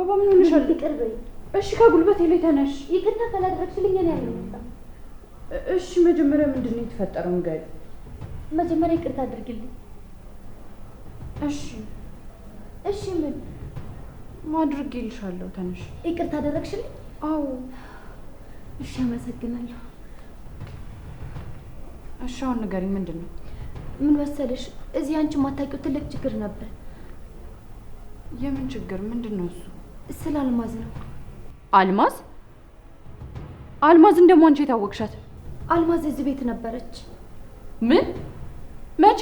አበባ ምን ሆነሻል? ይቅር በይ። እሺ ከጉልበቴ ላይ ተነሽ። ይቅርታ ካላደረግሽልኝ እኔ አልመጣም። እሺ መጀመሪያ ምንድነው የተፈጠረው? ንገሪኝ። መጀመሪያ ይቅርታ አድርጊልኝ። እሺ ምን ማድረግልሻለሁ? ተነሽ። ይቅርታ አደረግሽልኝ? አዎ። እሺ አመሰግናለሁ። እሺ አሁን ንገሪኝ፣ ምንድነው? ምን መሰለሽ፣ እዚህ አንቺ የማታውቂው ትልቅ ችግር ነበር። የምን ችግር? ምንድነው እሱ? ስለ አልማዝ ነው። አልማዝ? አልማዝ እንደሞ አንቺ የታወቅሻት? አልማዝ እዚህ ቤት ነበረች። ምን? መቼ?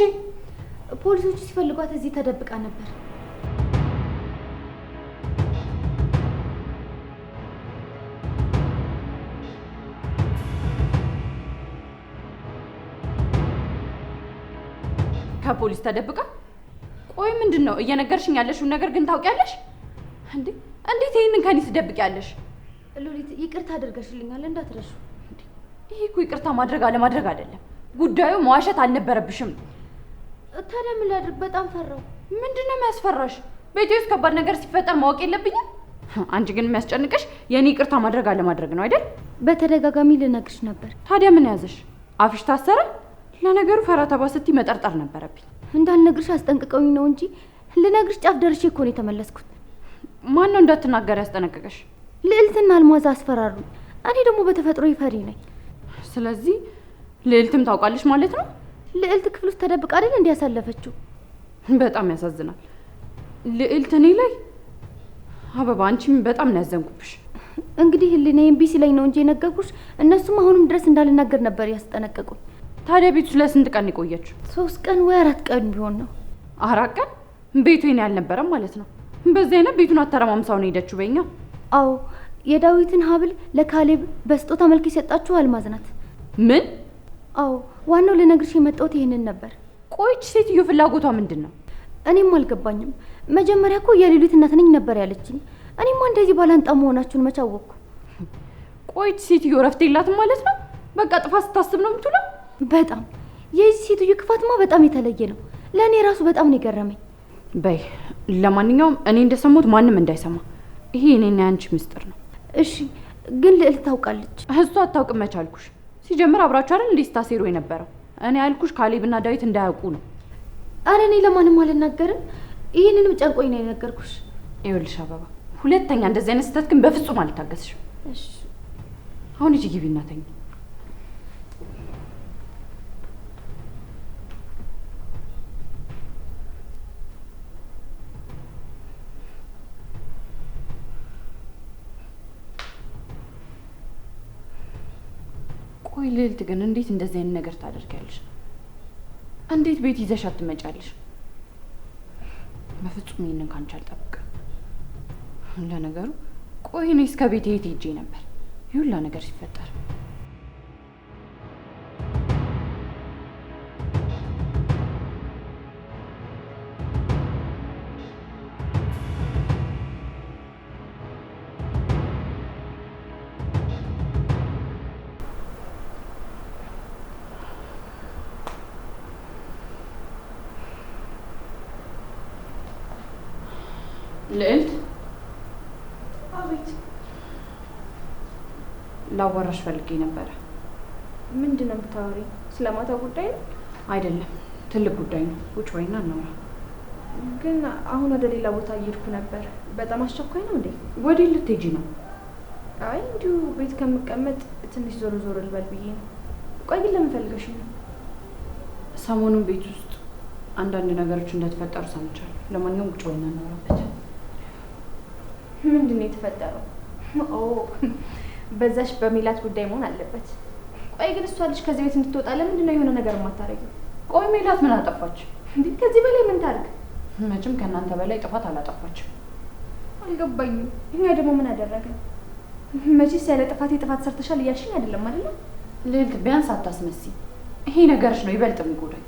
ፖሊሶቹ ሲፈልጓት እዚህ ተደብቃ ነበር። ከፖሊስ ተደብቃ? ቆይ ምንድነው እየነገርሽኝ ያለሽውን ነገር ግን ታውቂያለሽ እንዴ? እንዴት ይሄንን ከኔ ትደብቂያለሽ? ሉሊት ይቅርታ አድርገሽልኛል እንዳትረሹ። ይሄ እኮ ይቅርታ ማድረግ አለማድረግ አይደለም፣ ጉዳዩ መዋሸት አልነበረብሽም። ታዲያ ምን ላድርግ? በጣም ፈራው። ምንድነው የሚያስፈራሽ? ቤቴ ውስጥ ከባድ ነገር ሲፈጠር ማወቅ የለብኝም? አንቺ ግን የሚያስጨንቅሽ የኔ ይቅርታ ማድረግ አለማድረግ ነው አይደል? በተደጋጋሚ ልነግርሽ ነበር። ታዲያ ምን ያዘሽ? አፍሽ ታሰረ? ለነገሩ ፈራ ተባ ስትይ መጠርጠር ነበረብኝ። እንዳልነግርሽ አስጠንቅቀውኝ ነው እንጂ ልነግርሽ ጫፍ ደርሼ እኮ ነው የተመለስኩት። ማን ነው እንዳትናገር ያስጠነቀቀሽ? ልዕልትና አልማዝ አስፈራሩኝ። እኔ ደግሞ በተፈጥሮ ፈሪ ነኝ። ስለዚህ ልዕልትም ታውቃለሽ ማለት ነው? ልዕልት ክፍል ውስጥ ተደብቃ አይደል እንዲያሳለፈችው። በጣም ያሳዝናል። ልዕልት እኔ ላይ አበባ፣ አንቺም በጣም ነው ያዘንኩብሽ። እንግዲህ ህሊናዬን ቢሲ ላይ ነው እንጂ የነገርኩሽ፣ እነሱም አሁንም ድረስ እንዳልናገር ነበር ያስጠነቀቁኝ። ታዲያ ቤቱ ለስንት ቀን የቆየችው? 3 ቀን ወይ 4 ቀን ቢሆን ነው። 4 ቀን? ቤቱ የኔ አልነበረም ማለት ነው? በዚህ አይነት ቤቱን አተረማምሳው ነው ሄደችው በእኛ። አዎ፣ የዳዊትን ሀብል ለካሌብ በስጦታ መልክ የሰጣችሁ አልማዝ ናት። ምን? አዎ፣ ዋናው ልነግርሽ የመጣሁት ይሄንን ነበር። ቆይች ሴትዮ ፍላጎቷ ምንድን ነው? እኔም አልገባኝም። መጀመሪያ እኮ የሌሊት እናት ነኝ ነበር ያለችኝ። እኔማ እንደዚህ ባላንጣ መሆናችሁን መች አወቅኩ። ቆይች ሴትዮ እረፍት የላትም ማለት ነው? በቃ ጥፋት ስታስብ ነው የምትውለው። በጣም የዚህ ሴትዮ ክፋትማ በጣም የተለየ ነው። ለእኔ ራሱ በጣም ነው የገረመኝ። በይ ለማንኛውም እኔ እንደሰሙት ማንም እንዳይሰማ፣ ይሄ እኔና ያንቺ ምስጢር ነው። እሺ፣ ግን ልዕልት ታውቃለች? እሷ አታውቅም መች አልኩሽ? ሲጀምር አብራችሁ አይደል እንዴ ስታሴሩ የነበረው? እኔ ያልኩሽ ካሌብና ዳዊት እንዳያውቁ ነው። አረ እኔ ለማንም አልናገርም። ይህንንም ጨንቆኝ ነው የነገርኩሽ። ይኸውልሽ አበባ፣ ሁለተኛ እንደዚህ አይነት ስህተት ግን በፍጹም አልታገስሽም። እሺ፣ አሁን እጂ ግቢ እና ተኝ። ቆይ ልዕልት ግን እንዴት እንደዚህ አይነት ነገር ታደርጊያለሽ? እንዴት ቤት ይዘሽ አትመጫለሽ? በፍጹም ይሄንን ካንቺ አልጠብቅም። ለነገሩ ቆይ እኔ እስከ ቤት የት ሄጄ ነበር ይሁላ ነገር ሲፈጠር? ልዕልት። አቤት። ላዋራሽ ፈልጌ ነበረ። ምንድን ነው የምታወሪኝ? ስለማታ ጉዳይ ነው? አይደለም፣ ትልቅ ጉዳይ ነው። ውጭ በይና እናውራ። ግን አሁን ወደ ሌላ ቦታ እየሄድኩ ነበር። በጣም አስቸኳይ ነው እንዴ? ወዴት ልትሄጂ ነው? አይ እንዲሁ ቤት ከምቀመጥ ትንሽ ዞር ዞር ልበል ብዬ ነው። ቆይ ግን ለምን ፈልገሽ ነው? ሰሞኑን ቤት ውስጥ አንዳንድ ነገሮች እንደተፈጠሩ ሰምቻለሁ። ለማንኛውም ውጭ በይና እናውራበት። ምንድን ነው የተፈጠረው? ኦ በዛሽ በሚላት ጉዳይ መሆን አለበት። ቆይ ግን እሷ ልጅ ከዚህ ቤት እንድትወጣ ለምንድን ነው የሆነ ነገር የማታረጊው? ቆይ ሜላት ምን አጠፋች እንዴ? ከዚህ በላይ ምን ታርግ? መቼም ከእናንተ በላይ ጥፋት አላጠፋችም። አልገባኝም። እኛ ደግሞ ምን አደረግን? መቼስ ያለ ጥፋት የጥፋት ሰርተሻል እያልሽኝ አይደለም አይደለም? ልዕልት ቢያንስ አታስመስይ። ይሄ ነገርሽ ነው ይበልጥ የሚጎዳኝ።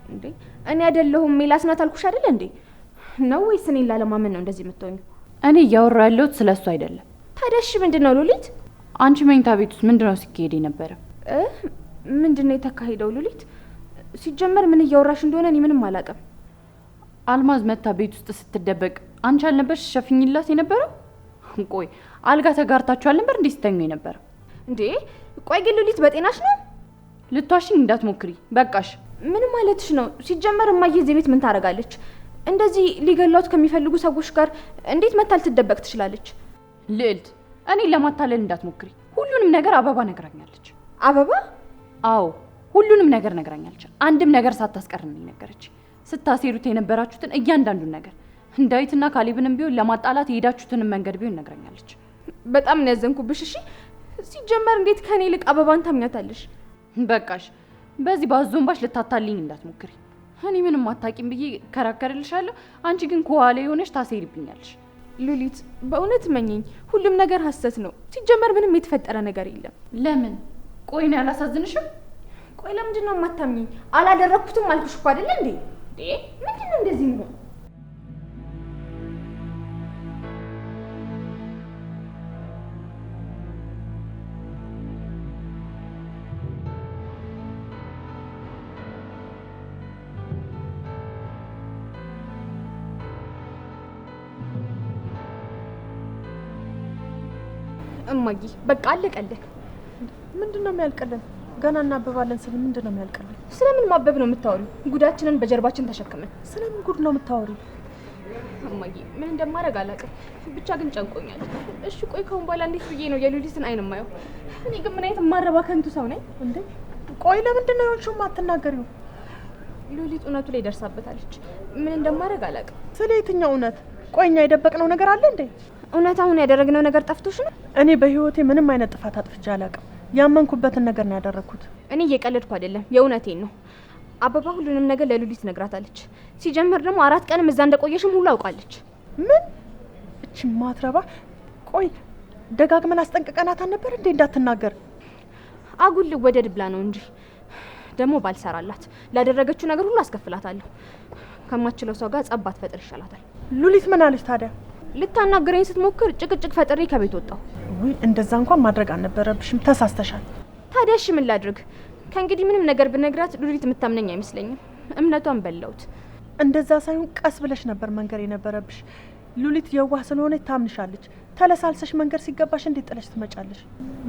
እንዴ እኔ አይደለሁም ሜላት ናት አልኩሽ አይደል እንዴ? ነው ወይስ እኔን ላለማመን ነው እንደዚህ የምትሆኚው? እኔ እያወራሁ ያለሁት ስለሱ አይደለም። ታዲያ እሺ ምንድን ነው ሉሊት? አንቺ መኝታ ቤት ውስጥ ምንድን ነው ሲካሄድ የነበረ? ምንድን ነው የተካሄደው ሉሊት? ሲጀመር ምን እያወራሽ እንደሆነ እኔ ምንም አላውቅም። አልማዝ መታ ቤት ውስጥ ስትደበቅ አንቺ አልነበርሽ ሸፍኝላት የነበረው? ቆይ አልጋ ተጋርታችኋል ነበር እንዴ ስተኙ የነበረው? እንዴ ቆይ ግን ሉሊት በጤናሽ ነው? ልትዋሽኝ እንዳትሞክሪ በቃሽ። ምን ማለትሽ ነው? ሲጀመር እማዬ እዚህ ቤት ምን ታደርጋለች? እንደዚህ ሊገሏት ከሚፈልጉ ሰዎች ጋር እንዴት መታል ትደበቅ ትችላለች? ልዕልት እኔን ለማታለል እንዳትሞክሪ። ሁሉንም ነገር አበባ ነግራኛለች። አበባ? አዎ ሁሉንም ነገር ነግራኛለች። አንድም ነገር ሳታስቀርልኝ ነገረች። ስታሴሩት የነበራችሁትን እያንዳንዱን ነገር ዳዊትና ካሌብንም ቢሆን ለማጣላት የሄዳችሁትንም መንገድ ቢሆን ነግራኛለች። በጣም ነው ያዘንኩብሽ። እሺ ሲጀመር እንዴት ከኔ ይልቅ አበባን ታምኛታለሽ? በቃሽ። በዚህ ባዞንባሽ ልታታልኝ እንዳትሞክሪ። እኔ ምንም አታቂም ብዬ ከራከርልሻለሁ። አንቺ ግን ከኋላ የሆነሽ ታሴሪብኛለሽ። ሉሊት በእውነት መኘኝ፣ ሁሉም ነገር ሀሰት ነው። ሲጀመር ምንም የተፈጠረ ነገር የለም። ለምን? ቆይ ነው ያላሳዝንሽም? ቆይ ለምንድን ነው የማታምኚኝ? አላደረኩትም አልኩሽ እኮ አይደለ እንዴ? ምንድን ነው እንደዚህ ነው? እማዬ በቃ አለቀልህ። ምንድነው የሚያልቀልን? ገና እናበባለን ስል ምንድነው የሚያልቀልን? ስለምን ማበብ ነው የምታወሪው? ጉዳችንን በጀርባችን ተሸክመን። ስለምን ጉድ ነው የምታወሪው? እማዬ ምን እንደማደርግ አላውቅም፣ ብቻ ግን ጨንቆኛል። እሺ ቆይ ከአሁን በኋላ እንዴት ብዬ ነው የሉሊትን አይን የማየው? እኔ ግን ምን አይነት ማረባ ከንቱ ሰው ነኝ እንዴ? ቆይ ለምንድን ነው የሆንሽው የማትናገሪው? ሉሊት እውነቱ ላይ ደርሳበታለች። ምን እንደማደርግ አላውቅም። ስለ የትኛው እውነት? ቆይ እኛ የደበቅነው ነገር አለ እንዴ? እውነት አሁን ያደረግነው ነገር ጠፍቶሽ ነው? እኔ በህይወቴ ምንም አይነት ጥፋት አጥፍቼ አላውቅም። ያመንኩበትን ነገር ነው ያደረኩት። እኔ እየቀለድኩ አይደለም፣ የእውነቴን ነው። አበባ ሁሉንም ነገር ለሉሊት ነግራታለች። ሲጀምር ደግሞ 4 ቀንም እዛ እንደቆየሽም ሁሉ አውቃለች። ምን? እቺ ማትረባ! ቆይ ደጋግመን አስጠንቅቀናት ነበር እንዴ እንዳትናገር? አጉል ልወደድ ብላ ነው እንጂ ደግሞ ባልሰራላት ላደረገችው ነገር ሁሉ አስከፍላታለሁ። ከማችለው ሰው ጋር ጸብ አትፈጥር ይሻላታል። ሉሊት ምን አለች ታዲያ? ልታናገረኝ ስትሞክር ጭቅጭቅ ፈጥሬ ከቤት ወጣሁ። ውይ እንደዛ እንኳን ማድረግ አልነበረብሽም፣ ተሳስተሻል። ታዲያ እሺ ምን ላድርግ? ከእንግዲህ ምንም ነገር ብነግራት ሉሊት የምታምነኝ አይመስለኝም። እምነቷን በላሁት። እንደዛ ሳይሆን ቀስ ብለሽ ነበር መንገር የነበረብሽ። ሉሊት የዋህ ስለሆነች ታምንሻለች። ተለሳልሰሽ መንገር ሲገባሽ እንዴት ጥለሽ ትመጫለሽ?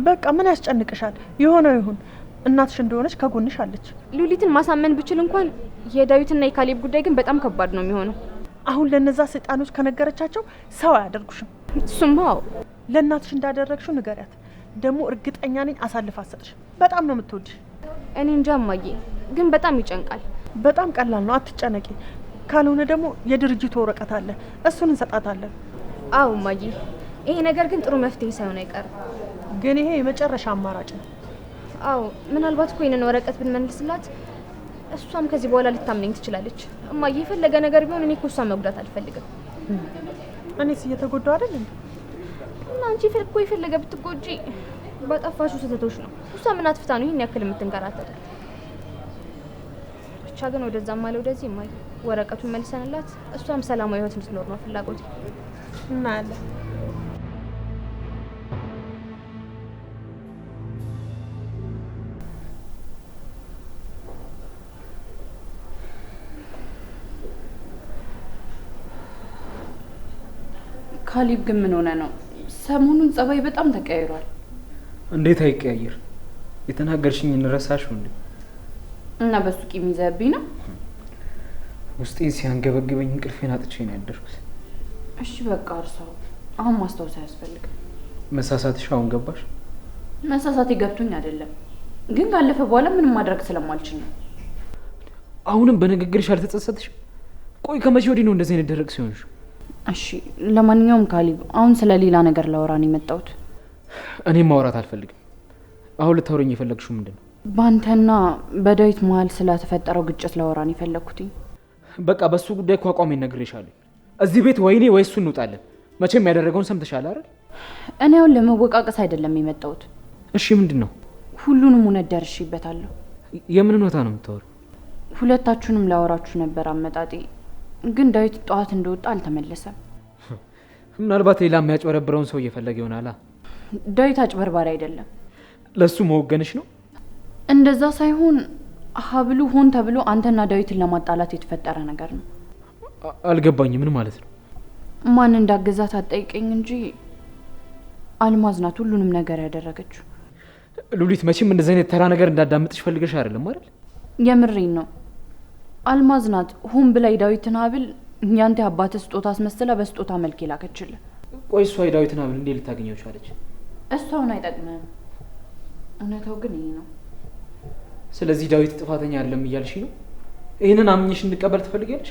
በቃ ምን ያስጨንቅሻል? የሆነው ይሁን። እናትሽ እንደሆነች ከጎንሽ አለች። ሉሊትን ማሳመን ብችል እንኳን የዳዊትና የካሌብ ጉዳይ ግን በጣም ከባድ ነው የሚሆነው። አሁን ለነዛ ሰይጣኖች ከነገረቻቸው ሰው አያደርጉሽም። እሱማ ለእናትሽ እንዳደረግሽው ንገሪያት። ደግሞ እርግጠኛ ነኝ አሳልፍ አትሰጥሽ። በጣም ነው የምትወድሽ። እኔ እንጃ እማዬ፣ ግን በጣም ይጨንቃል። በጣም ቀላል ነው፣ አትጨነቂ። ካልሆነ ደግሞ የድርጅቱ ወረቀት አለ፣ እሱን እንሰጣታለን። አዎ እማዬ፣ ይሄ ነገር ግን ጥሩ መፍትሄ ሳይሆን አይቀርም። ግን ይሄ የመጨረሻ አማራጭ ነው። አዎ ምናልባት እኮ ይሄንን ወረቀት ብንመልስላት እሷም ከዚህ በኋላ ልታምነኝ ትችላለች። እማዬ የፈለገ ነገር ቢሆን እኔ እኮ እሷን መጉዳት አልፈልግም። እኔስ እየተጎዳሁ አይደል እንዴ? እና አንቺ እኮ የፈለገ ብትጎጂ ባጠፋሽው ስህተቶች ነው። እሷ ምን አጥፍታ ነው ይሄን ያክል የምትንከራተተው? ብቻ ግን ወደዛም አለ ወደዚህ እማዬ ወረቀቱን መልሰንላት እሷም ሰላማዊ ህይወት እንድትኖር ነው ፍላጎቴ። እናያለን። ካሌብ ግን ምን ሆነ ነው? ሰሞኑን ጸባይ በጣም ተቀያይሯል። እንዴት አይቀያየር? የተናገርሽኝ እንረሳሽው እንዴ? እና በሱ ቂም ይዘህብኝ ነው? ውስጤን ሲያንገበግበኝ እንቅልፌን አጥቼ ነው ያደርኩት። እሺ በቃ እርሳው። አሁን ማስታወስ አያስፈልግም። መሳሳትሽ አሁን ገባሽ? መሳሳቴ ገብቶኝ አይደለም፣ ግን ካለፈ በኋላ ምንም ማድረግ ስለማልችል ነው። አሁንም በንግግርሽ አልተጸጸትሽ? ቆይ ከመቼ ወዲህ ነው እንደዚህ አይነት ደረቅ ሲሆንሽ? እሺ ለማንኛውም ካሌብ፣ አሁን ስለ ሌላ ነገር ላወራ ነው የመጣሁት። እኔም ማውራት አልፈልግም። አሁን ልታወሪኝ የፈለግሽው ምንድን ነው? በአንተና በዳዊት መሀል ስለተፈጠረው ግጭት ላወራ ነው የፈለግኩትኝ። በቃ በሱ ጉዳይ እኮ አቋሜን ነግሬሻለሁ። እዚህ ቤት ወይኔ ወይ እሱ እንውጣለን። መቼም ያደረገውን ሰምተሻል አይደል? እኔ አሁን ለመወቃቀስ አይደለም የመጣሁት። እሺ ምንድን ነው? ሁሉንም እውነት ደርሼበታለሁ። የምን እውነታ ነው የምታወሪው? ሁለታችሁንም ላወራችሁ ነበር አመጣጤ፣ ግን ዳዊት ጠዋት እንደወጣ አልተመለሰም። ምናልባት ሌላ የሚያጭበረብረውን ሰው እየፈለገ ይሆናላ። ዳዊት አጭበርባሪ አይደለም። ለሱ መወገንሽ ነው? እንደዛ ሳይሆን ሀብሉ ሆን ተብሎ አንተና ዳዊትን ለማጣላት የተፈጠረ ነገር ነው። አልገባኝም። ምን ማለት ነው? ማን እንዳገዛት አትጠይቀኝ እንጂ አልማዝ ናት ሁሉንም ነገር ያደረገችው። ሉሊት መቼም እንደዚህ አይነት ተራ ነገር እንዳዳምጥሽ ፈልገሽ አይደለም አይደል? የምሬን ነው። አልማዝ ናት ሆን ብላ የዳዊትን ሀብል ያንተ አባትህ ስጦታ አስመስላ በስጦታ መልክ የላከችልህ። ቆይ እሷ የዳዊትን ሀብል እንዴት ልታገኘው ቻለች? እሷውን አይጠቅምህም። እውነታው ግን ይሄ ነው። ስለዚህ ዳዊት ጥፋተኛ አይደለም እያልሽ ነው? ይህንን አምኜሽ እንድቀበል ትፈልጊያለሽ?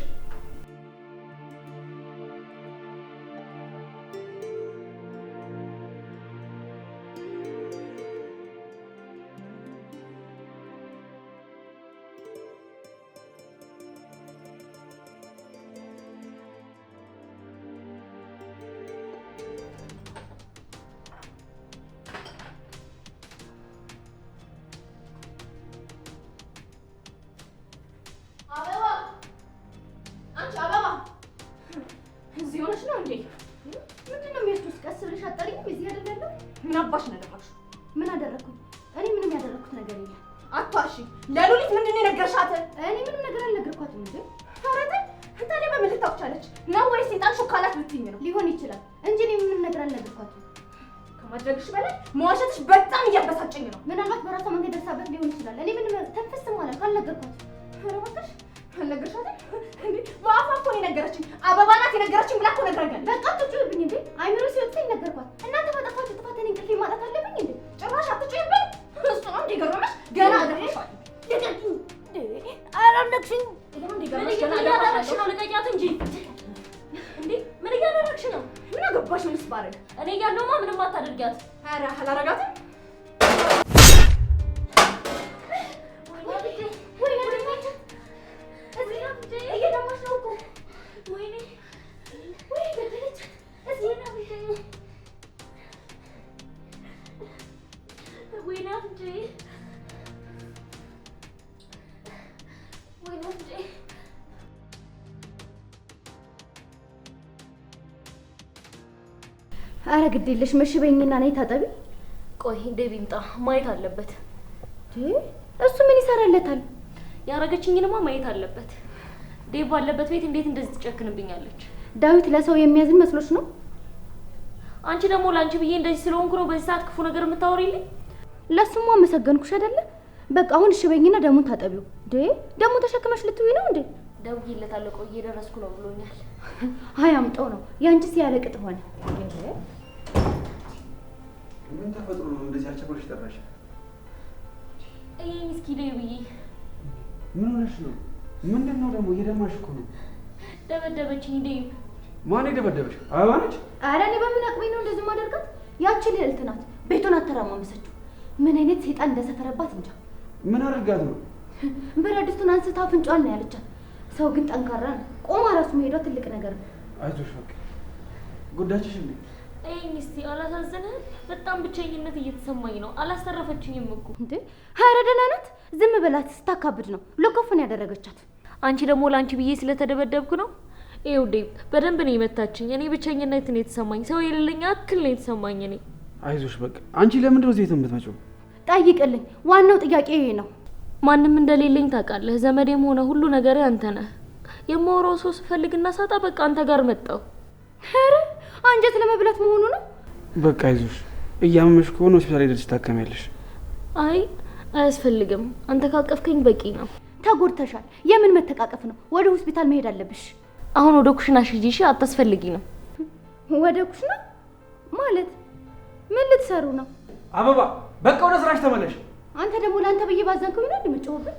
ምን አባሽ ነው ያደረግሽው? ምን አደረኩኝ? እኔ ምንም ያደረኩት ነገር የለም። አትዋሺ። ለሉሊት ምንድን ነው የነገርሻት? እኔ ምንም ነገር አልነገርኳትም እንዴ። ኧረ ተይ። ታዲያ በምን ልታውቅ ቻለች? ነው ወይስ ሴጣን ሾካላት ልትይኝ ነው? ሊሆን ይችላል እንጂ እኔ ምንም ነገር አልነገርኳትም። ከማድረግሽ በላይ መዋሸትሽ በጣም እያበሳጨኝ ነው። ምናልባት በራሷ መንገድ ደርሳበት ሊሆን ይችላል። እኔ ምንም ተንፈስ ማለት አልነገርኳትም። ኧረ እባክሽ አልነገርሻትም እንዴ? በአፏ እኮ ነው የነገረችኝ። አበባ ናት የነገረችኝ ብላ እኮ ነግራኛለች። በቃ አትጩይብኝ እንዴ። አይምሮ ሲወጣኝ ነገርኳት። እናንተ ባጠፋችሁ ጥፋት እኔ እንቅልፌ ማጣት አለብኝ እንዴ? ጭራሽ አትጩይብኝ። እሱ ነው እንዴ ገረመሽ? ገና አደረሻለሁ። ልቀቂኝ እንዴ! አላነቅሽኝ። ምን እያደረግሽ ነው? ልቀቂያት እንጂ እንዴ! ምን እያደረግሽ ነው? ምን አገባሽ? ምንስ ባረግ? እኔ እያለሁማ ምንም አታደርጊያት። ኧረ አላረጋትም። አረ ግድ የለሽ መሽበኝና ነይ ታጠቢ። ቆይ ዴብ ይምጣ ማየት አለበት። እሱ ምን ይሰራለታል? ያረገችኝንማ ማየት አለበት። ዴብ ባለበት ቤት እንዴት እንደዚህ ትጨክንብኛለች? ዳዊት ለሰው የሚያዝን መስሎሽ ነው? አንቺ ደግሞ ለአንቺ ብዬ እንደዚህ ስለሆንኩ ነው በዚህ ሰዓት ክፉ ነገር የምታወሪልኝ? ለሱማ አመሰገንኩሽ አይደለ? በቃ አሁን እሽበኝና ደሙን ታጠቢው። ደሙ ተሸክመሽ ልትውይ ነው እንዴ? ደውዬለታለሁ። ቆይ እየደረስኩ ነው ብሎኛል። አያምጠው ነው ያንቺስ ያለቅጥ ሆነ። ምን ተፈጥሮ ነው እንደዚህ አልቸኮልሽ ጠራሽ? እስኪ ዴብዬ ምን ሆነሽ ነው? ምንድነው ደግሞ? እየደማሽ እኮ ነው። ደበደበችኝ ዴብ። ማን የደበደበሽ? አበባ ነች? ኧረ እኔ በምን አቅሜ ነው እንደዚህ ማደርጋት? ያቺ ልዕልት ናት ቤቱን አተራማመሰችው። ምን አይነት ሰይጣን እንደሰፈረባት እንጃ። ምን አድርጋት ነው? ብረት ድስቱን አንስታ አፍንጫዋን ነው ያለቻት። ሰው ግን ጠንካራ ነው። ቆማ ራሱ መሄዷ ትልቅ ነገር ነው። አይዞሽ በቃ ጎዳችሽ እንዴ? እስቲ አላሳዘነህም? በጣም ብቸኝነት እየተሰማኝ ነው። አላስተረፈችኝም እኮ እንዴ። ኧረ ደህና ናት። ዝም ብላት ስታካብድ ነው ለኮፈን ያደረገቻት። አንቺ ደግሞ ለአንቺ ብዬ ስለተደበደብኩ ነው። ይኸው ዴብ በደንብ ነው የመታችኝ። እኔ ብቸኝነት ነው የተሰማኝ። ሰው የሌለኝ አክል ነው የተሰማኝ። እኔ አይዞሽ በቃ። አንቺ ለምንድን ነው እዚህ ቤት የምትመጪው? ጠይቅልኝ። ዋናው ጥያቄ ይሄ ነው። ማንም እንደሌለኝ ታውቃለህ። ዘመዴም ሆነ ሁሉ ነገር አንተ ነህ። የማወራው ሰው ስፈልግና ሳጣ በቃ አንተ ጋር መጣሁ። ኧረ አንጀት ለመብላት መሆኑ ነው። በቃ አይዞሽ። እያመመሽ ከሆነ ሆስፒታል ሄደሽ ትታከሚያለሽ። አይ አያስፈልግም። አንተ ካቀፍከኝ በቂ ነው። ተጎድተሻል። የምን መተቃቀፍ ነው? ወደ ሆስፒታል መሄድ አለብሽ። አሁን ወደ ኩሽና ሂጂ። አታስፈልጊ ነው። ወደ ኩሽና ማለት ምን ልትሰሩ ነው? አበባ በቃ ወደ ስራሽ ተመለሽ። አንተ ደግሞ ለአንተ ብዬ ባዘንከው ነው እንደምትጮህብኝ።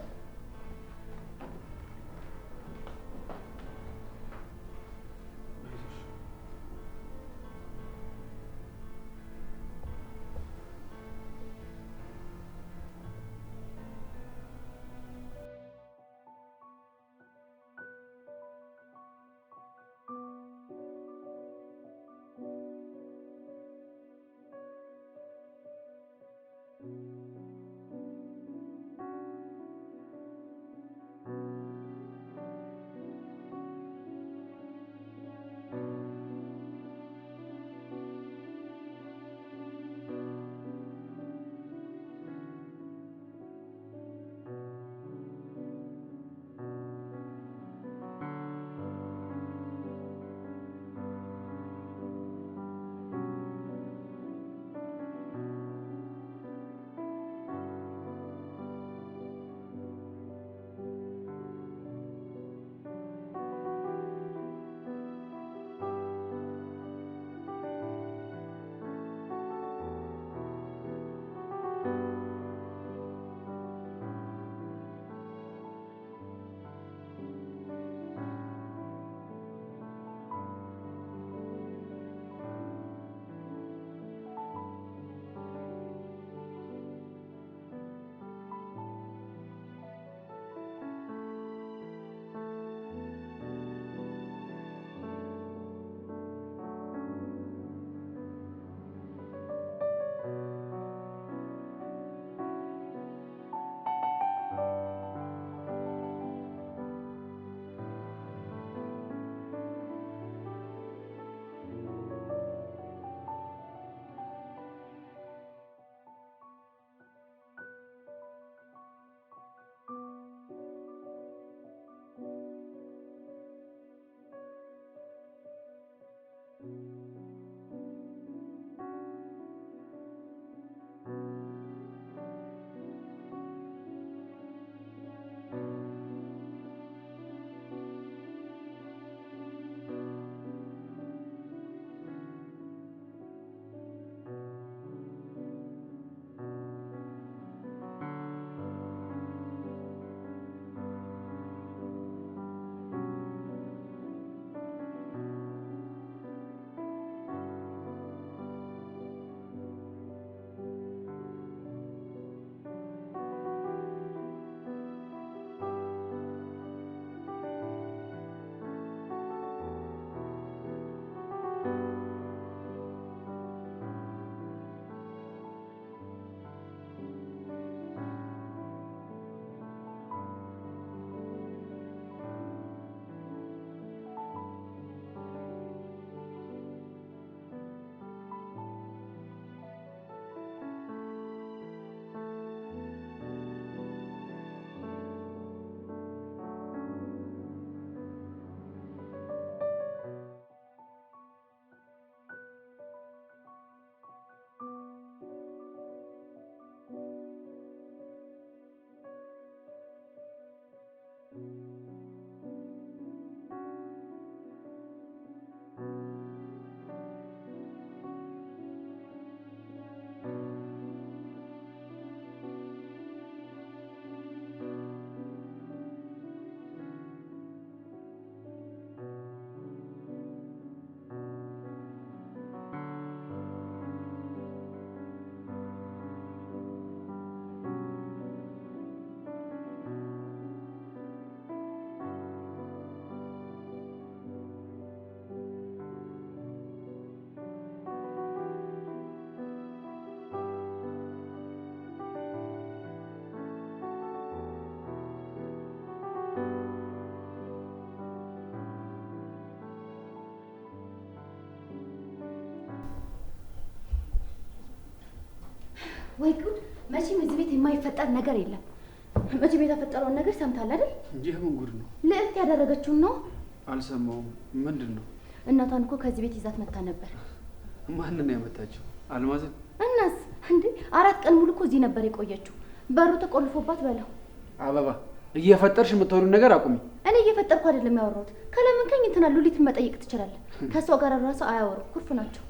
ወይ ጉድ! መቼም እዚህ ቤት የማይፈጠር ነገር የለም። መቼም የተፈጠረውን ነገር ሰምታል አይደል? ይህ ምን ጉድ ነው? ልዕልት ያደረገችውን ነው። አልሰማውም። ምንድን ነው? እናቷን እኮ ከዚህ ቤት ይዛት መታ ነበር። ማንን ያመጣችው? አልማዝን? እናስ እንዴ 4 ቀን ሙሉ እኮ እዚህ ነበር የቆየችው። በሩ ተቆልፎባት በለው። አበባ እየፈጠርሽ የምትሆኑ ነገር አቁሚ። እኔ እየፈጠርኩ አይደለም ያወራሁት። ከለምንከኝ እንትና ሉሊትን መጠየቅ ትችላለህ። ከሷ ጋር ራሱ አያወሩ ኩርፍ ናቸው።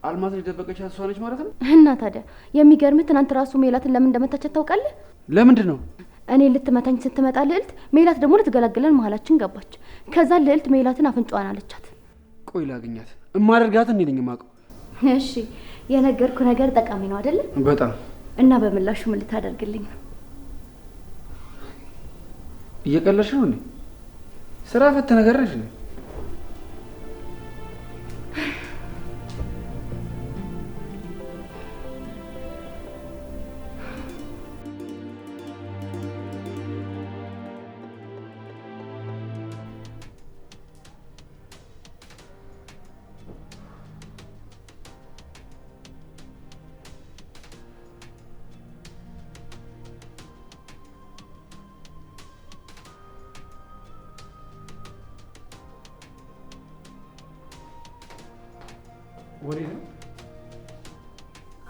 አልማዝን የደበቀቻት እሷ ነች ማለት ነው? እና ታዲያ የሚገርምህ ትናንት ራሱ ሜላትን ለምን እንደመታቻት ታውቃለህ? ለምንድን ነው? እኔ ልትመታኝ ስትመጣ ልዕልት፣ ሜላት ደግሞ ልትገላግለን መሀላችን ገባች። ከዛ ልዕልት ሜላትን አፍንጫዋን አለቻት። ቆይ ላግኛት። እማደርጋት እኔ ነኝ የማውቀው። እሺ የነገርኩ ነገር ጠቃሚ ነው አይደለ? በጣም። እና በምላሹ ምን ልታደርግልኝ ነው? እየቀለድሽ ነው እንዴ? ስራ ፈት ነገር ነሽ ነው? ወዴት ነው?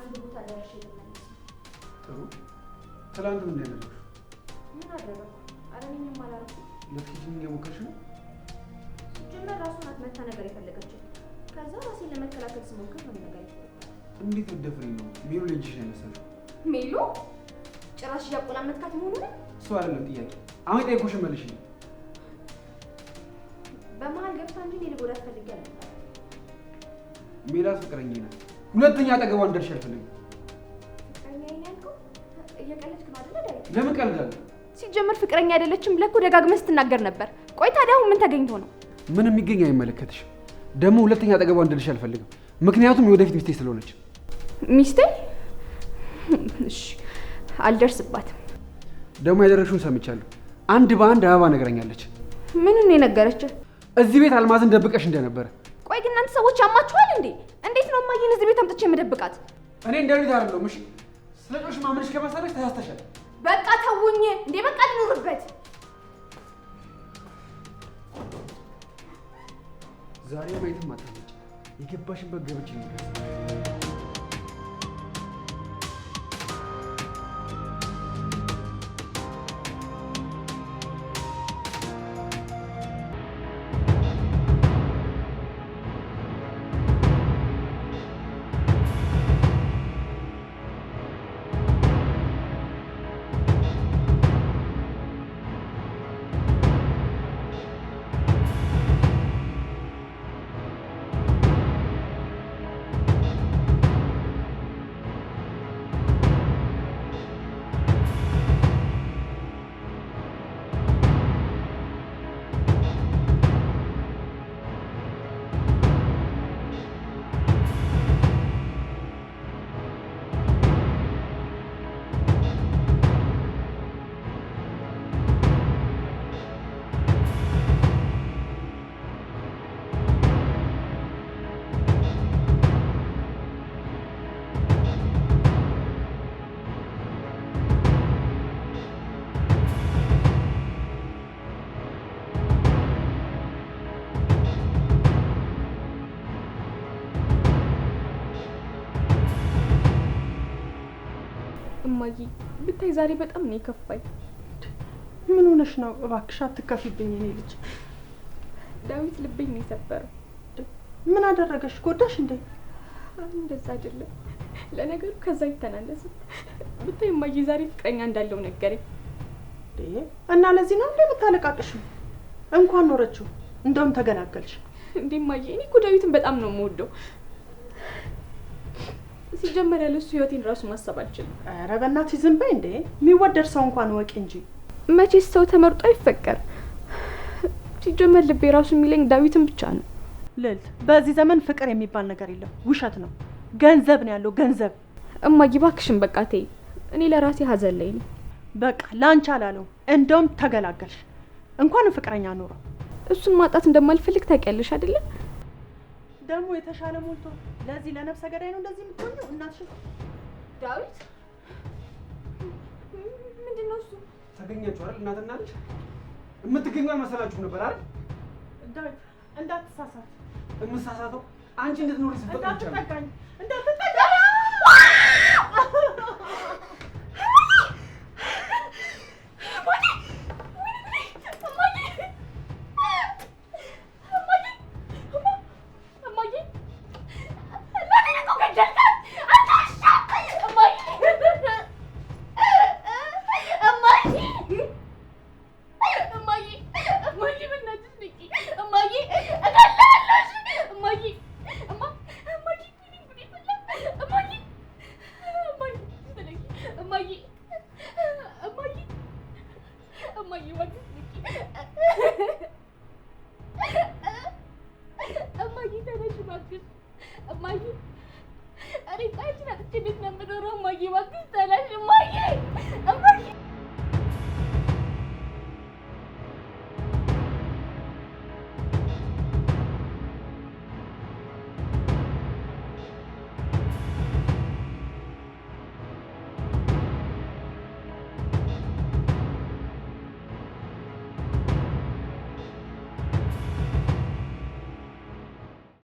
አንድ ቦታ ደርሼ ልመለስ። ጥሩ። ትላንት ምን ያደረግሽ? ምን አደረኩ? ኧረ እኔ ምንም አላደረኩም። ልትኪጂኝ እየሞከርሽ ነው? ሲጀመር ራሱ ናት መታ ነገር የፈለገችው። ከዛ ራሴን ለመከላከል ስሞክር ነው ነገር የተፈጠረው። እንዴት ብትደፍሪኝ ነው? ሜሉ ልጅሽ ነው የመሰለሽ? ሜሉ ጭራሽ እያቆላመጥካት መሆኑ ነው? እሱ አይደለም ጥያቄ። አሁን የጠየኩሽን መልሽልኝ። በመሀል ገብታ እንጂ እኔ ልጎዳት ፈልጌ አልነበረም። ሜላት ፍቅረኛዬ ናት። ሁለተኛ አጠገቧ እንደርሽ አልፈልግም። ፍቅረኛዬ ነው ያልከው? እየቀለድክ ነው አይደል? ዳዊት ለምን ቀልዳለሁ? ሲጀመር ፍቅረኛ አይደለችም ብለህ እኮ ደጋግመህ ስትናገር ነበር። ቆይ ታዲያ አሁን ምን ተገኝቶ ነው? ምን የሚገኝ አይመለከትሽም። ደግሞ ሁለተኛ አጠገቧ እንደርሽ አልፈልግም። ምክንያቱም የወደፊት ሚስቴ ስለሆነች። ሚስቴ? እሺ አልደርስባትም። ደግሞ ያደረግሽውን ሰምቻለሁ። አንድ በአንድ አበባ ነገረኛለች። ምንን የነገረችህ? እዚህ ቤት አልማዝን ደብቀሽ እንደነበረ። ቆይ ግን እናንተ ሰዎች ያማችኋል እንዴ? እንዴት ነው እማዬን እዚህ ቤት አምጥቼ የምደብቃት? እኔ እንደ ልጅ አይደለሁም። እሺ ስለ ጮሽ ማምንሽ ከመሰለሽ ተሳስተሻል። በቃ ተውኝ እንዴ! በቃ ልኑርበት። ዛሬ ማየትም አታመጭ። የገባሽበት ገብቼ ነው። እማዬ ብታይ ዛሬ በጣም ነው የከፋኝ። ምን ሆነሽ ነው? እባክሽ አትከፊብኝ። እኔ ልጅ ዳዊት ልቤን ነው የሰበረው። ምን አደረገሽ? ጎዳሽ እንዴ? እንደዛ አይደለም። ለነገሩ ከዛ ይተናነስም። ብታይ እማዬ ዛሬ ፍቅረኛ እንዳለው ነገረኝ። እና ለዚህ ነው እንዴ የምታለቃቅሽው? እንኳን ኖረችው፣ እንደውም ተገላገልሽ። እንዴ እማዬ፣ እኔ እኮ ዳዊትን በጣም ነው የምወደው። ሲጀመር ያለ እሱ ህይወቴን ራሱ ማሰብ አልችልም። ኧረ በእናትሽ ዝም በይ እንዴ! የሚወደድ ሰው እንኳን ወቂ እንጂ። መቼስ ሰው ተመርጦ አይፈቀር። ሲጀመር ልቤ ራሱ የሚለኝ ዳዊትን ብቻ ነው። ልዕልት፣ በዚህ ዘመን ፍቅር የሚባል ነገር የለም፣ ውሸት ነው። ገንዘብ ነው ያለው፣ ገንዘብ። እማዬ እባክሽን በቃ ተይ። እኔ ለራሴ ሀዘን ላይ ነው። በቃ ላንቺ አላለው፣ እንደውም ተገላገልሽ። እንኳን ፍቅረኛ ኖሮ እሱን ማጣት እንደማልፈልግ ታውቂያለሽ አይደለ? ደግሞ የተሻለ ሞልቶ ለዚህ ለነፍሰ ገዳይ ነው እንደዚህ የምትሆኚው? እናትሽ ዳዊት ምንድነው እሱ? ተገኛችሁ አይደል? እናትና ልጅ የምትገኙ አልመሰላችሁም ነበር አይደል? ዳዊት እንዳትሳሳት። የምሳሳተው አንቺ እንድትኖሪ ስትፈቅድ ብቻ ነው። እንዳትጠጋኝ፣ እንዳትጠጋኝ። እማዬ